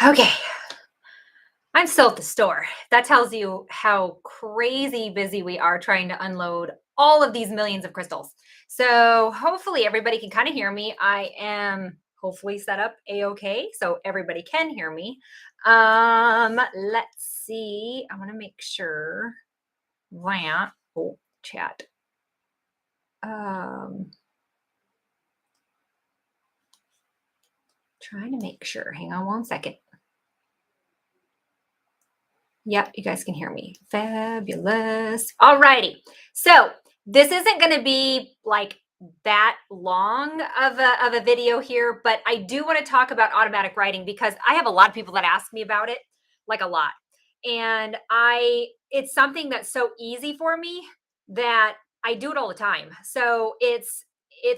Okay, I'm still at the store. That tells you how crazy busy we are trying to unload all of these millions of crystals. So hopefully everybody can kind of hear me. I am hopefully set up a-okay so everybody can hear me. Let's see. I want to make sure that chat. Um Trying to make sure. Hang on one second. Yep, you guys can hear me. Fabulous. All righty. So this isn't going to be like that long of a video here, but I do want to talk about automatic writing because I have a lot of people that ask me about it, like a lot. And it's something that's so easy for me that I do it all the time. So it's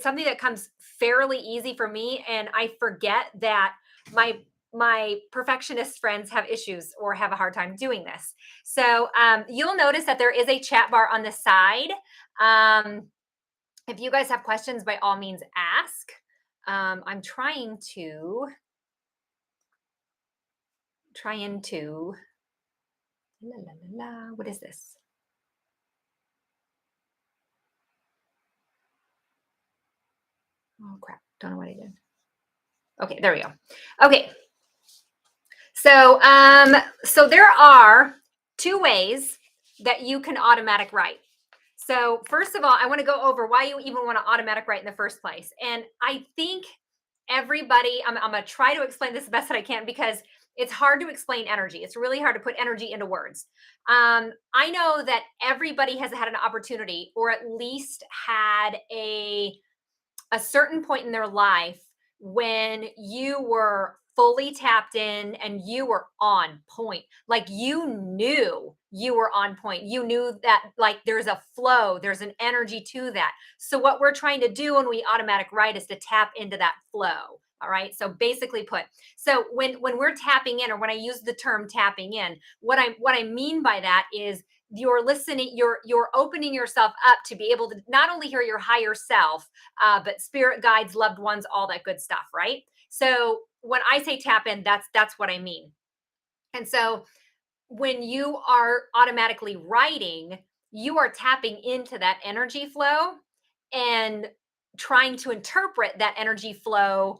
something that comes fairly easy for me, and I forget that my my perfectionist friends have issues or have a hard time doing this. So you'll notice that there is a chat bar on the side. Um, if you guys have questions, by all means, ask. I'm trying to, la, la, la, la, what is this? Oh crap! Don't know what I did. Okay, there we go. Okay, so there are two ways that you can automatic write. So first of all, I want to go over why you even want to automatic write in the first place. And I think everybody, I'm going to try to explain this the best that I can because it's hard to explain energy. It's really hard to put energy into words. I know that everybody has had an opportunity or at least had a certain point in their life when you were fully tapped in and you were on point. Like you knew you were on point. You knew that like there's a flow, there's an energy to that. So what we're trying to do when we automatic write is to tap into that flow. All right. So basically put, so when we're tapping in, or when I use the term tapping in, what I mean by that is you're listening, you're opening yourself up to be able to not only hear your higher self, but spirit guides, loved ones, all that good stuff, right? So when I say tap in, that's what I mean. And so when you are automatically writing, you are tapping into that energy flow and trying to interpret that energy flow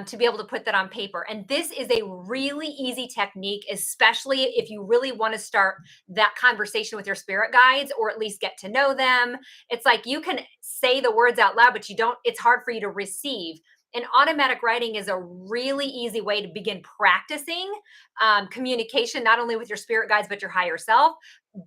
to be able to put that on paper. And this is a really easy technique, especially if you really want to start that conversation with your spirit guides or at least get to know them. It's like you can say the words out loud, but it's hard for you to receive. And automatic writing is a really easy way to begin practicing communication, not only with your spirit guides, but your higher self,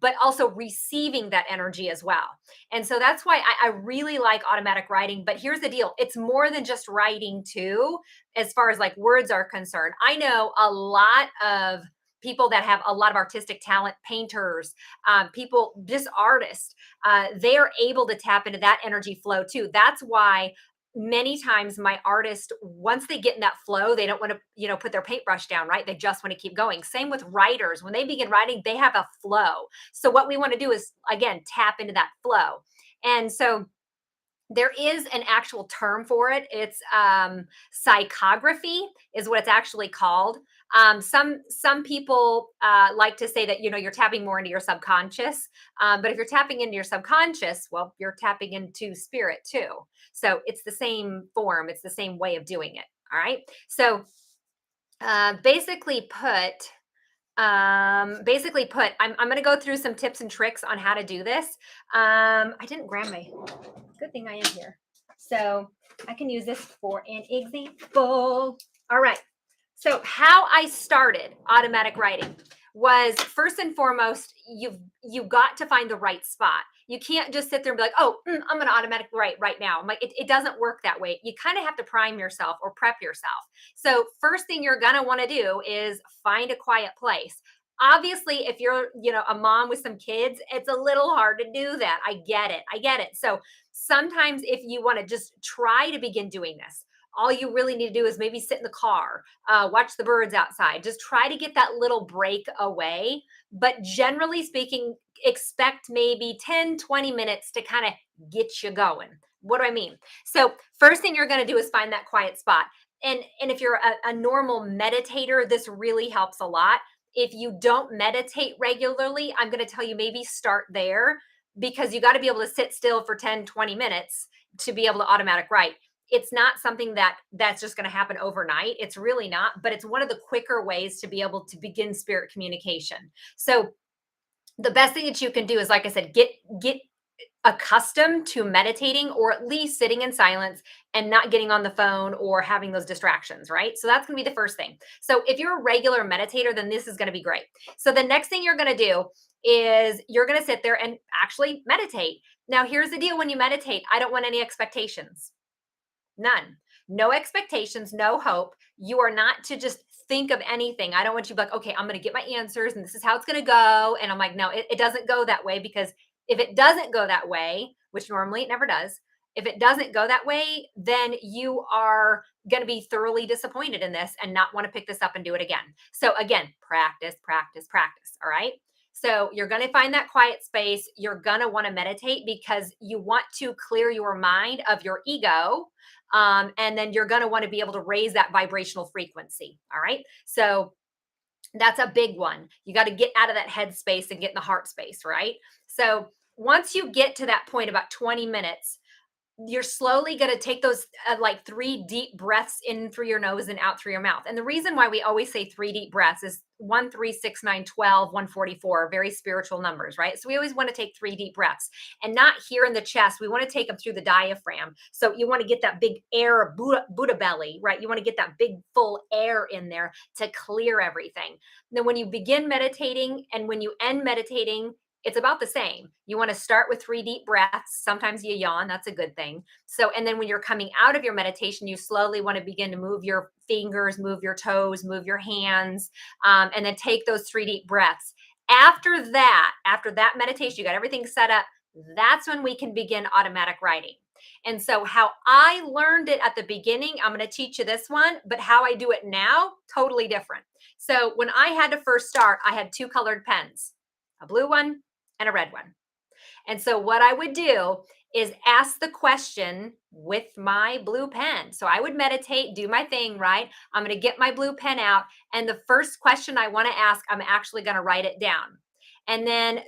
but also receiving that energy as well. And so that's why I really like automatic writing. But here's the deal, it's more than just writing, too, as far as like words are concerned. I know a lot of people that have a lot of artistic talent, painters, people, just artists, they are able to tap into that energy flow too. That's why many times my artists, once they get in that flow, they don't want to put their paintbrush down, right? They just want to keep going. Same with writers. When they begin writing, they have a flow. So what we want to do is, again, tap into that flow. And so there is an actual term for it. It's psychography is what it's actually called. Some people like to say that you're tapping more into your subconscious, but if you're tapping into your subconscious, well, you're tapping into spirit too. So it's the same form. It's the same way of doing it. All right. So basically put, I'm going to go through some tips and tricks on how to do this. I didn't grab my, good thing I am here. So I can use this for an example. All right. So how I started automatic writing was, first and foremost, you've got to find the right spot. You can't just sit there and be like, oh, I'm going to automatically write right now. I'm like, it doesn't work that way. You kind of have to prime yourself or prep yourself. So first thing you're going to want to do is find a quiet place. Obviously, if you're, a mom with some kids, it's a little hard to do that. I get it. I get it. So sometimes if you want to just try to begin doing this, all you really need to do is maybe sit in the car, watch the birds outside, just try to get that little break away. But generally speaking, expect maybe 10-20 minutes to kind of get you going. What do I mean? So first thing you're going to do is find that quiet spot. and if you're a normal meditator, this really helps a lot. If you don't meditate regularly, I'm going to tell you maybe start there, because you got to be able to sit still for 10-20 minutes to be able to automatic write. It's not something that's just going to happen overnight. It's really not, but it's one of the quicker ways to be able to begin spirit communication. So the best thing that you can do is, like I said, get accustomed to meditating, or at least sitting in silence and not getting on the phone or having those distractions, right? So that's going to be the first thing. So if you're a regular meditator, then this is going to be great. So the next thing you're going to do is you're going to sit there and actually meditate. Now, here's the deal: when you meditate, I don't want any expectations. None. No expectations, no hope. You are not to just think of anything. I don't want you to be like, okay, I'm going to get my answers and this is how it's going to go. And I'm like, no, it doesn't go that way, because if it doesn't go that way, which normally it never does, if it doesn't go that way, then you are going to be thoroughly disappointed in this and not want to pick this up and do it again. So, again, practice, practice, practice. All right. So, you're going to find that quiet space. You're going to want to meditate because you want to clear your mind of your ego, and then you're going to want to be able to raise that vibrational frequency. All right. So that's a big one. You got to get out of that head space and get in the heart space. Right. So once you get to that point, about 20 minutes, you're slowly going to take those like 3 deep breaths in through your nose and out through your mouth. And the reason why we always say 3 deep breaths is 1, 3, 6, 9, 12, 144, very spiritual numbers, right? So we always want to take 3 deep breaths, and not here in the chest. We want to take them through the diaphragm. So you want to get that big air, Buddha belly, right? You want to get that big full air in there to clear everything. Then when you begin meditating and when you end meditating, it's about the same. You want to start with 3 deep breaths. Sometimes you yawn, that's a good thing. So, and then when you're coming out of your meditation, you slowly want to begin to move your fingers, move your toes, move your hands, and then take those 3 deep breaths. After that meditation, you got everything set up. That's when we can begin automatic writing. And so, how I learned it at the beginning, I'm going to teach you this one, but how I do it now, totally different. So, when I had to first start, I had 2 colored pens, a blue one and a red one. And so what I would do is ask the question with my blue pen. So I would meditate, do my thing, right? I'm going to get my blue pen out. And the first question I want to ask, I'm actually going to write it down. And then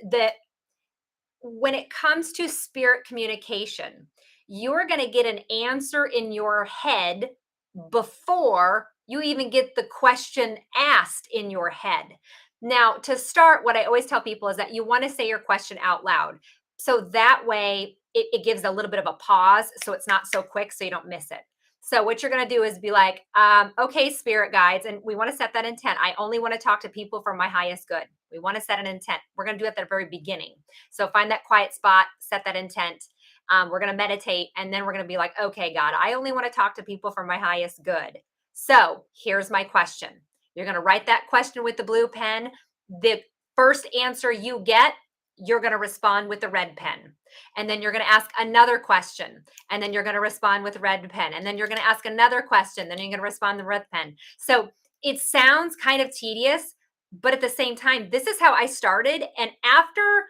when it comes to spirit communication, you're going to get an answer in your head before you even get the question asked in your head. Now, to start, what I always tell people is that you want to say your question out loud. So that way it gives a little bit of a pause, so it's not so quick, so you don't miss it. So what you're going to do is be like, okay, spirit guides, and we want to set that intent. I only want to talk to people for my highest good. We want to set an intent. We're going to do it at the very beginning. So find that quiet spot, set that intent. We're going to meditate, and then we're going to be like, okay, God, I only want to talk to people for my highest good. So here's my question. You're going to write that question with the blue pen. The first answer you get, you're going to respond with the red pen. And then you're going to ask another question. And then you're going to respond with red pen. And then you're going to ask another question. Then you're going to respond with red pen. So it sounds kind of tedious, but at the same time, this is how I started. And after,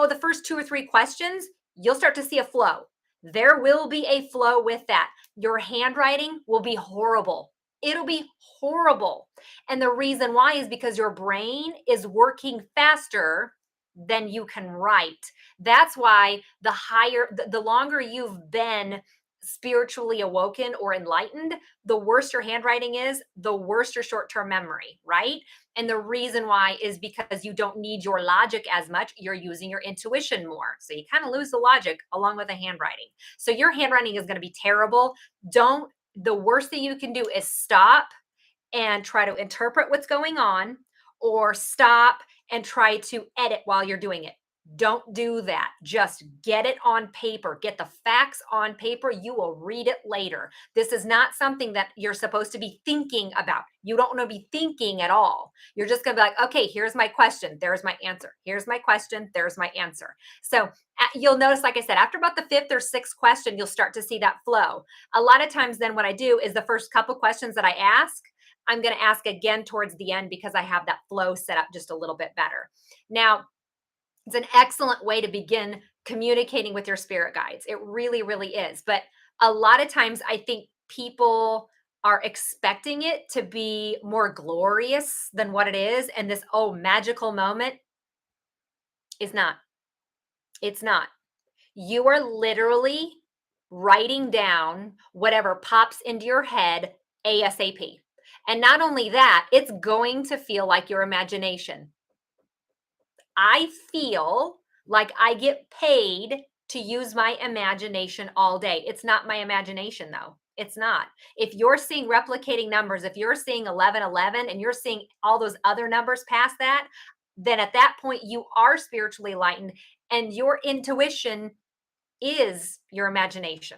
the first 2 or 3 questions, you'll start to see a flow. There will be a flow with that. Your handwriting will be horrible. It'll be horrible. And the reason why is because your brain is working faster than you can write. That's why the longer you've been spiritually awoken or enlightened, the worse your handwriting is, the worse your short-term memory, right? And the reason why is because you don't need your logic as much. You're using your intuition more. So you kind of lose the logic along with the handwriting. So your handwriting is going to be terrible. The worst thing you can do is stop and try to interpret what's going on, or stop and try to edit while you're doing it. Don't do that. Just get it on paper. Get the facts on paper. You will read it later. This is not something that you're supposed to be thinking about. You don't want to be thinking at all. You're just going to be like, okay, here's my question. There's my answer. Here's my question. There's my answer. So you'll notice, like I said, after about the 5th or 6th question, you'll start to see that flow. A lot of times then what I do is the first couple questions that I ask, I'm going to ask again towards the end, because I have that flow set up just a little bit better. Now, it's an excellent way to begin communicating with your spirit guides. It really, really is. But a lot of times I think people are expecting it to be more glorious than what it is, and this, oh, magical moment is not. It's not. You are literally writing down whatever pops into your head ASAP. And not only that, it's going to feel like your imagination. I feel like I get paid to use my imagination all day. It's not my imagination, though. It's not. If you're seeing replicating numbers, if you're seeing 1111 and you're seeing all those other numbers past that, then at that point you are spiritually enlightened and your intuition is your imagination.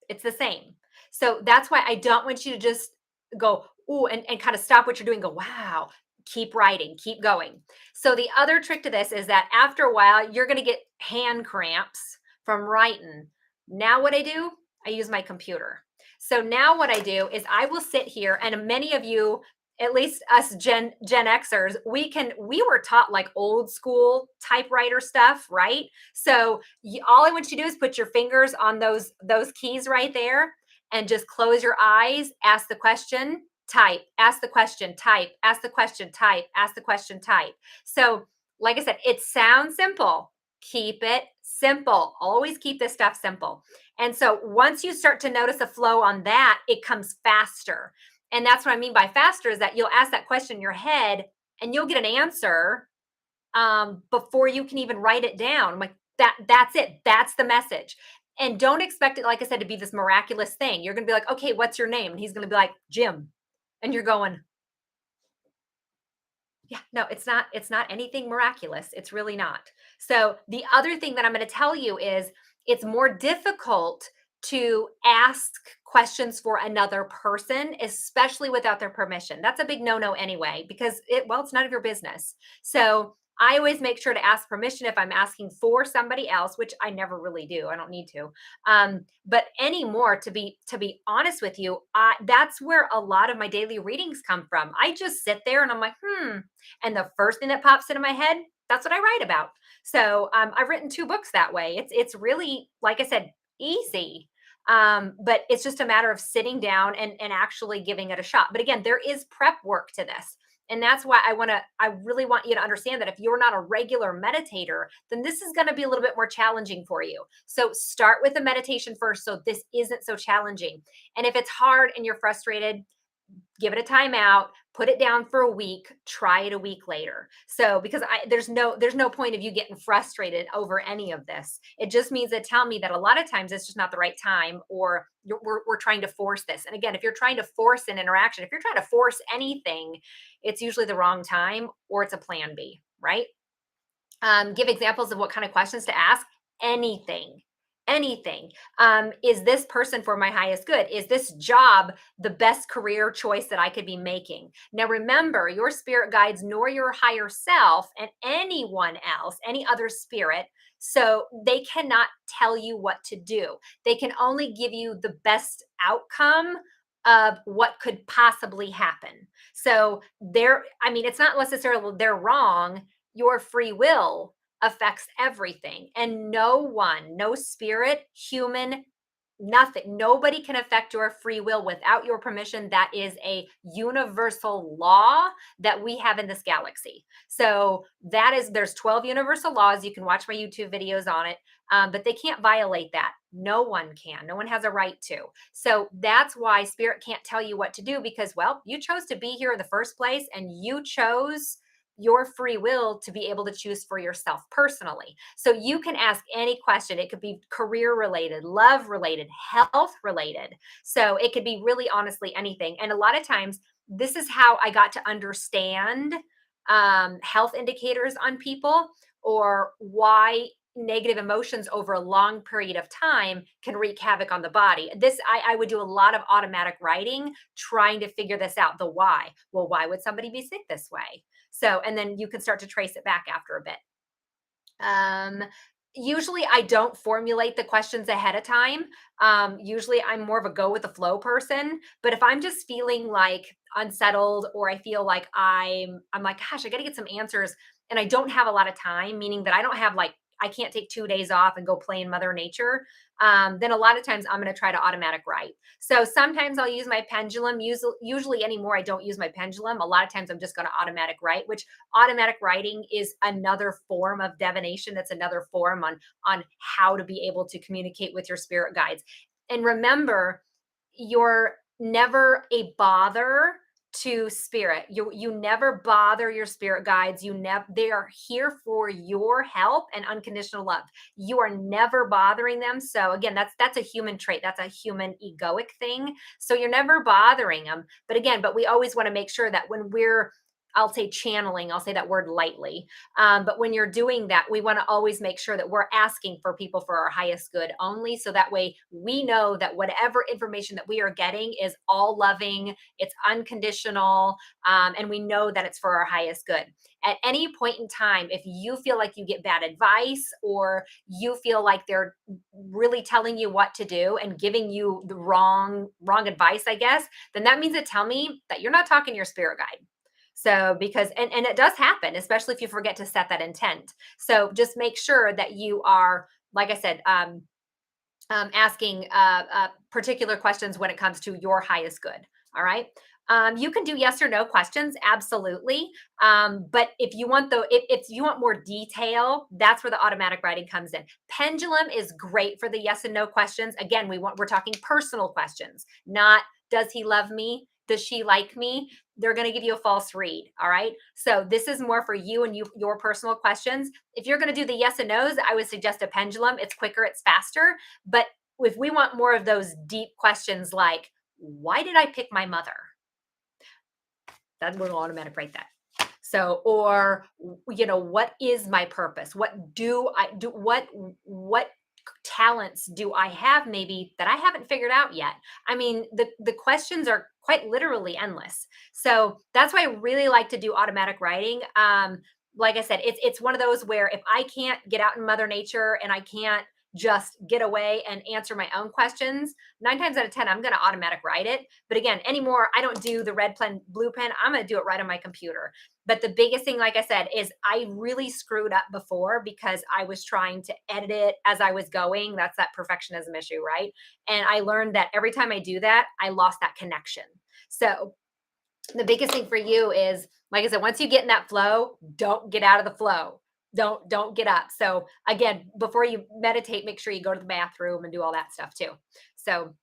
It's the same. So that's why I don't want you to just go, ooh, and kind of stop what you're doing, go, wow, keep writing, keep going. So the other trick to this is that after a while, you're going to get hand cramps from writing. Now, what I do, I use my computer. So now what I do is I will sit here, and many of you, at least us Gen Xers, we were taught like old school typewriter stuff, right? So all I want you to do is put your fingers on those keys right there and just close your eyes, ask the question, type, ask the question, type, ask the question, type, ask the question, type. So, like I said, it sounds simple. Keep it simple. Always keep this stuff simple. And so once you start to notice a flow on that, it comes faster. And that's what I mean by faster is that you'll ask that question in your head and you'll get an answer before you can even write it down. I'm like, that's it. That's the message. And don't expect it, like I said, to be this miraculous thing. You're gonna be like, okay, what's your name? And he's gonna be like, Jim. And you're going, yeah, no, it's not anything miraculous. It's really not. So the other thing that I'm going to tell you is it's more difficult to ask questions for another person, especially without their permission. That's a big no-no anyway, because it's none of your business. So I always make sure to ask permission if I'm asking for somebody else, which I never really do. I don't need to. But anymore, to be honest with you, that's where a lot of my daily readings come from. I just sit there and I'm like, and the first thing that pops into my head, that's what I write about. So I've written 2 books that way. It's really, like I said, easy. But it's just a matter of sitting down and actually giving it a shot. But again, there is prep work to this. And that's why I really want you to understand that if you're not a regular meditator, then this is going to be a little bit more challenging for you. So start with the meditation first so this isn't so challenging. And if it's hard and you're frustrated, give it a timeout, put it down for a week, try it a week later. So because there's no point of you getting frustrated over any of this. It just means that tell me that a lot of times it's just not the right time, or we're trying to force this. And again, if you're trying to force an interaction, if you're trying to force anything, it's usually the wrong time or it's a plan B, right? Give examples of what kind of questions to ask. Anything. Anything. Is this person for my highest good? Is this job the best career choice that I could be making? Now, remember, your spirit guides nor your higher self and anyone else, any other spirit. So they cannot tell you what to do. They can only give you the best outcome of what could possibly happen. So I mean, it's not necessarily they're wrong. Your free will affects everything. And no one, no spirit, human, nothing, nobody can affect your free will without your permission. That is a universal law that we have in this galaxy. So there's 12 universal laws. You can watch my YouTube videos on it, but they can't violate that. No one can. No one has a right to. So that's why spirit can't tell you what to do because, well, you chose to be here in the first place and you chose your free will to be able to choose for yourself personally. So you can ask any question. It could be career related, love related, health related. So it could be really honestly anything. And a lot of times, this is how I got to understand health indicators on people or why negative emotions over a long period of time can wreak havoc on the body. I would do a lot of automatic writing trying to figure this out, the why. Well, why would somebody be sick this way? So, and then you can start to trace it back after a bit. Usually I don't formulate the questions ahead of time. Usually I'm more of a go with the flow person, but if I'm just feeling like unsettled or I feel like I'm like, gosh, I got to get some answers and I don't have a lot of time, meaning that I don't have like I can't take 2 days off and go play in Mother Nature, then a lot of times I'm going to try to automatic write. So sometimes I'll use my pendulum. Usually anymore, I don't use my pendulum. A lot of times I'm just going to automatic write, which automatic writing is another form of divination. That's another form on how to be able to communicate with your spirit guides. And remember, you're never a bother to spirit. You never bother your spirit guides. You never They are here for your help and unconditional love. You are never bothering them. So again, that's a human trait. That's a human egoic thing. So you're never bothering them. But we always want to make sure that when we're, I'll say channeling, I'll say that word lightly. But when you're doing that, we want to always make sure that we're asking for people for our highest good only. So that way we know that whatever information that we are getting is all loving, it's unconditional, and we know that it's for our highest good. At any point in time, if you feel like you get bad advice or you feel like they're really telling you what to do and giving you the wrong advice, I guess, then that means to tell me that you're not talking to your spirit guide. So because and it does happen, especially if you forget to set that intent. So just make sure that you are, like I said, asking particular questions when it comes to your highest good. All right. You can do yes or no questions, absolutely. But if you want more detail, that's where the automatic writing comes in. Pendulum is great for the yes and no questions. Again, we're talking personal questions, not does he love me? Does she like me? They're going to give you a false read. All right. So this is more for you and your personal questions. If you're going to do the yes and no's, I would suggest a pendulum. It's quicker, it's faster. But if we want more of those deep questions like, why did I pick my mother? That will automatic write that. So, or, what is my purpose? What do I do? What talents do I have maybe that I haven't figured out yet? I mean, the questions are quite literally endless. So that's why I really like to do automatic writing. Like I said, it's one of those where if I can't get out in Mother Nature and I can't just get away and answer my own questions, 9 times out of 10, I'm going to automatic write it. But again, anymore, I don't do the red pen, blue pen. I'm going to do it right on my computer. But the biggest thing, like I said, is I really screwed up before because I was trying to edit it as I was going. That's that perfectionism issue, right? And I learned that every time I do that, I lost that connection. So the biggest thing for you is, like I said, once you get in that flow, don't get out of the flow. Don't get up. So again, before you meditate, make sure you go to the bathroom and do all that stuff too. So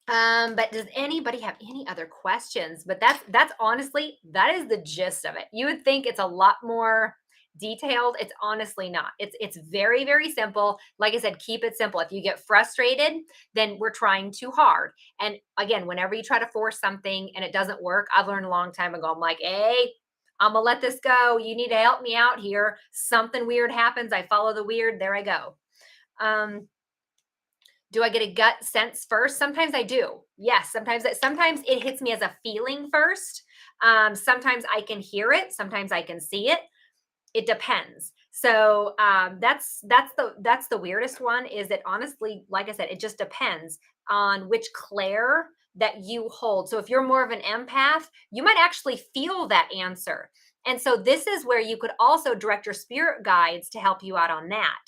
but does anybody have any other questions? But that's honestly, that is the gist of it. You would think it's a lot more detailed. It's honestly not. It's very, very simple. Like I said, keep it simple. If you get frustrated, then we're trying too hard. And again, whenever you try to force something and it doesn't work, I've learned a long time ago. I'm like, hey, I'm gonna let this go. You need to help me out here. Something weird happens. I follow the weird. There I go. Um, do I get a gut sense first? Sometimes I do. Yes, sometimes it hits me as a feeling first. Sometimes I can hear it, sometimes I can see it. It depends. So that's the weirdest one, is that honestly, like I said, it just depends on which clair that you hold. So if you're more of an empath, you might actually feel that answer. And so this is where you could also direct your spirit guides to help you out on that.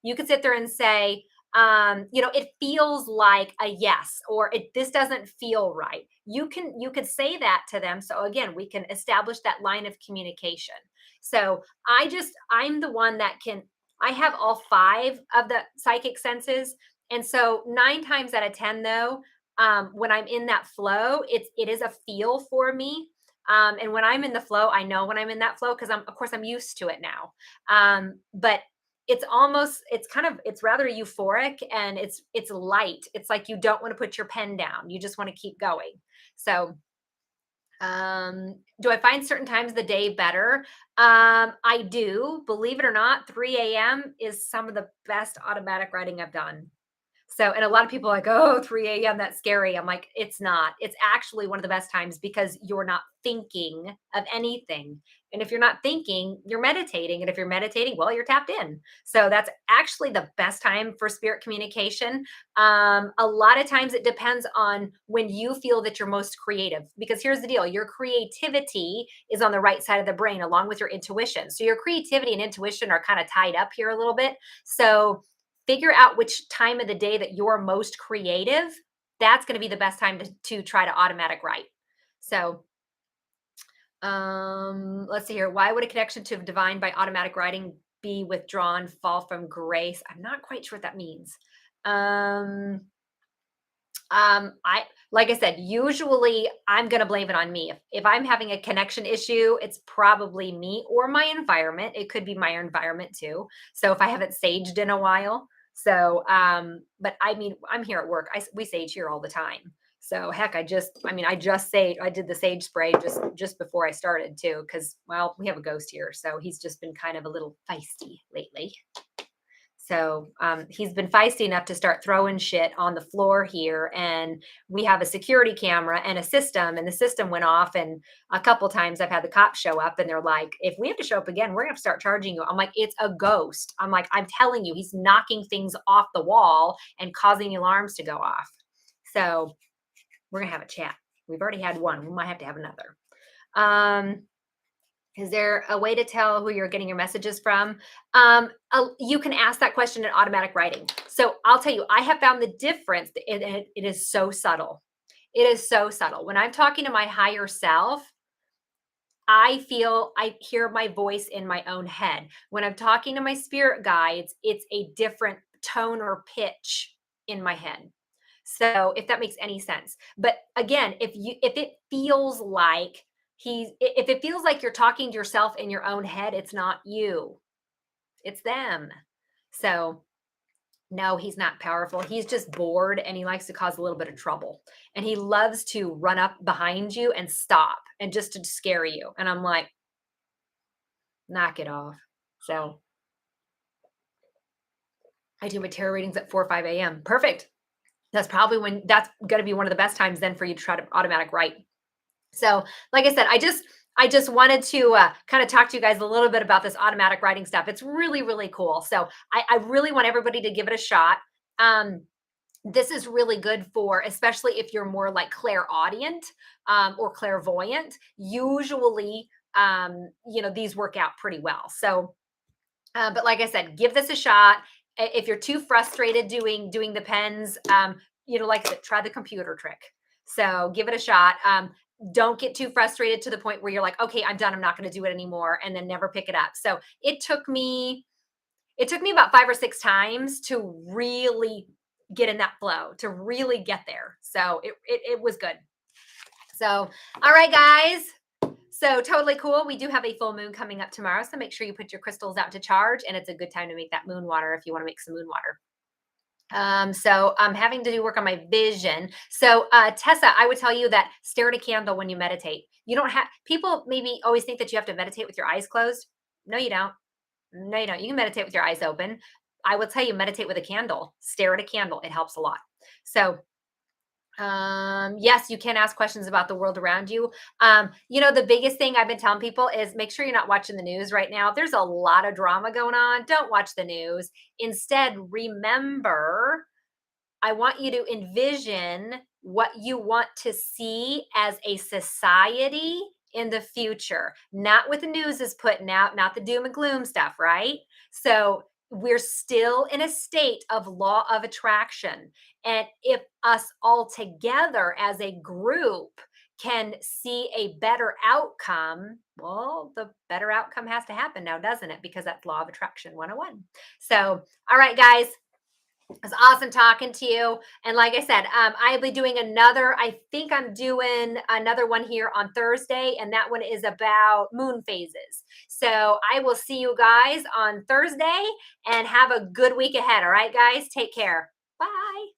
You could sit there and say, it feels like a yes, or this doesn't feel right. You could say that to them. So again, we can establish that line of communication. So I'm the one that I have all 5 of the psychic senses. And so 9 times out of 10, though, when I'm in that flow, it is a feel for me. And when I'm in the flow, I know when I'm in that flow because of course I'm used to it now. But it's rather euphoric, and it's light. It's like you don't want to put your pen down. You just want to keep going. So do I find certain times of the day better? I do. Believe it or not, 3 a.m. is some of the best automatic writing I've done. So, and a lot of people are like, oh, 3 a.m., that's scary. I'm like, it's not. It's actually one of the best times because you're not thinking of anything. And if you're not thinking, you're meditating. And if you're meditating, well, you're tapped in. So that's actually the best time for spirit communication. A lot of times it depends on when you feel that you're most creative. Because here's the deal, your creativity is on the right side of the brain along with your intuition. So your creativity and intuition are kind of tied up here a little bit. So figure out which time of the day that you're most creative. That's going to be the best time to try to automatic write. So let's see here. Why would a connection to divine by automatic writing be withdrawn, fall from grace? I'm not quite sure what that means. I like I said, usually I'm gonna blame it on me. If I'm having a connection issue, it's probably me or my environment. It could be my environment too. So if I haven't saged in a while. So but I mean, I'm here at work. We sage here all the time. So heck, I just say I did the sage spray just before I started too, because well, we have a ghost here. So he's just been kind of a little feisty lately. So he's been feisty enough to start throwing shit on the floor here. And we have a security camera and a system, and the system went off. And a couple times I've had the cops show up and they're like, if we have to show up again, we're going to have to start charging you. I'm like, it's a ghost. I'm like, I'm telling you, he's knocking things off the wall and causing alarms to go off. So we're going to have a chat. We've already had one. We might have to have another. Is there a way to tell who you're getting your messages from? You can ask that question in automatic writing. So I'll tell you, I have found the difference. It is so subtle. It is so subtle. When I'm talking to my higher self, I hear my voice in my own head. When I'm talking to my spirit guides, it's a different tone or pitch in my head. So if that makes any sense. But again, if it feels like if it feels like you're talking to yourself in your own head, it's not you. It's them. So no, he's not powerful. He's just bored and he likes to cause a little bit of trouble. And he loves to run up behind you and stop and just to scare you. And I'm like, knock it off. So I do my tarot readings at 4 or 5 a.m. Perfect. That's probably when that's going to be one of the best times then for you to try to automatic write. So, like I said, I just wanted to kind of talk to you guys a little bit about this automatic writing stuff. It's really, really cool. So I really want everybody to give it a shot. This is really good for, especially if you're more like clairaudient or clairvoyant. Usually, these work out pretty well. So, but like I said, give this a shot. If you're too frustrated doing the pens, like I said, try the computer trick. So give it a shot. Don't get too frustrated to the point where you're like, okay, I'm done. I'm not going to do it anymore, and then never pick it up. So it took me about 5 or 6 times to really get in that flow, to really get there. So it was good. So, all right, guys. So totally cool. We do have a full moon coming up tomorrow. So make sure you put your crystals out to charge. And it's a good time to make that moon water if you want to make some moon water. So I'm having to do work on my vision. So Tessa, I would tell you that stare at a candle when you meditate. You don't have people maybe always think that you have to meditate with your eyes closed. No, you don't. No, you don't. You can meditate with your eyes open. I will tell you, meditate with a candle. Stare at a candle. It helps a lot. So yes, you can ask questions about the world around you. The biggest thing I've been telling people is make sure you're not watching the news right now. There's a lot of drama going on. Don't watch the news. Instead, remember, I want you to envision what you want to see as a society in the future, not what the news is putting out, not the doom and gloom stuff, right? So we're still in a state of law of attraction. And if us all together as a group can see a better outcome, well, the better outcome has to happen now, doesn't it? Because that's law of attraction 101. So, all right, guys. It's awesome talking to you. And like I said, I'll be doing I think I'm doing another one here on Thursday, and that one is about moon phases. So I will see you guys on Thursday and have a good week ahead. All right, guys, take care. Bye.